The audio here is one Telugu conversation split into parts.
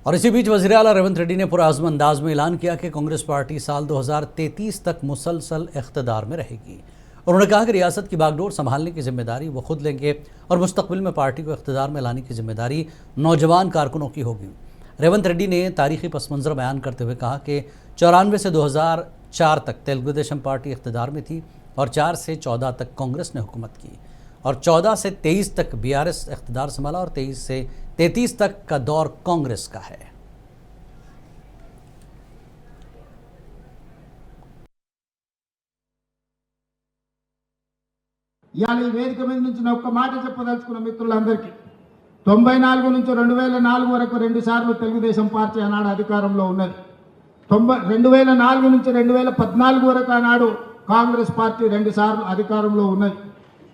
और इसी बीच वज़ीर-ए-आला रेवंत रेड्डी ने पुरअज़्म अंदाज में ऐलान किया कि कांग्रेस पार्टी साल 2033 तक मुसलसल इक़्तिदार में रहेगी। उन्होंने कहा कि रियासत की बागडोर संभालने की जिम्मेदारी वो खुद लेंगे और मुस्तक़बिल में पार्टी को इक़्तिदार में लाने की जिम्मेदारी नौजवान कारकुनों की होगी। रेवंत रेड्डी ने तारीख़ी पस मंज़र बयान करते हुए कहा कि 94 से 2004 तक तेलुगु देशम पार्टी इक़्तिदार में थी और 4 से 14 तक कांग्रेस ने हुकूमत की और 14 से 23 तक बीआरएस इक़्तिदार संभाला और 23 से 33 तक का दौर कांग्रेस का है। ఇవాళ ఈ వేదిక మీద నుంచి నేను ఒక్క మాట చెప్పదలుచుకున్న మిత్రులందరికీ 94 నుంచి 2004 వరకు 2 సార్లు తెలుగుదేశం పార్టీ ఆనాడు అధికారంలో ఉన్నది. 2004 నుంచి 2014 వరకు ఆనాడు కాంగ్రెస్ పార్టీ 2 సార్లు అధికారంలో ఉన్నది.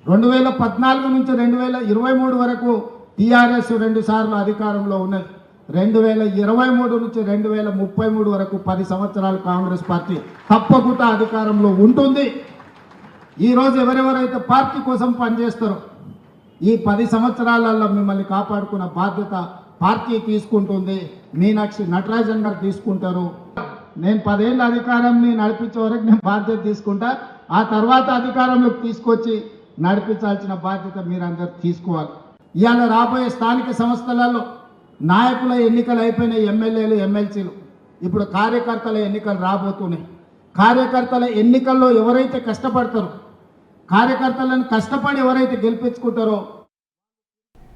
2014 నుంచి 2023 వరకు టీఆర్ఎస్ 2 సార్లు అధికారంలో ఉన్నది. 2023 నుంచి 2033 వరకు 10 సంవత్సరాలు కాంగ్రెస్ పార్టీ తప్పకుండా అధికారంలో ఉంటుంది. ఈ రోజు ఎవరెవరైతే పార్టీ కోసం పనిచేస్తారో ఈ 10 సంవత్సరాలలో మిమ్మల్ని కాపాడుకున్న బాధ్యత పార్టీ తీసుకుంటుంది. మీనాక్షి నటరాజన్ గారు తీసుకుంటారు. నేను 10 ఏళ్ళ అధికారాన్ని నడిపించే వరకు నేను బాధ్యత తీసుకుంటా. ఆ తర్వాత అధికారంలోకి తీసుకొచ్చి నడిపించాల్సిన బాధ్యత మీరందరూ తీసుకోవాలి. ఇవాళ రాబోయే స్థానిక సంస్థలలో నాయకుల ఎన్నికలు అయిపోయినాయి, ఎమ్మెల్యేలు ఎమ్మెల్సీలు. ఇప్పుడు కార్యకర్తల ఎన్నికలు రాబోతున్నాయి. కార్యకర్తల ఎన్నికల్లో ఎవరైతే కష్టపడతారో, కార్యకర్తలను కష్టపడి ఎవరైతే గెలిపించుకుంటారో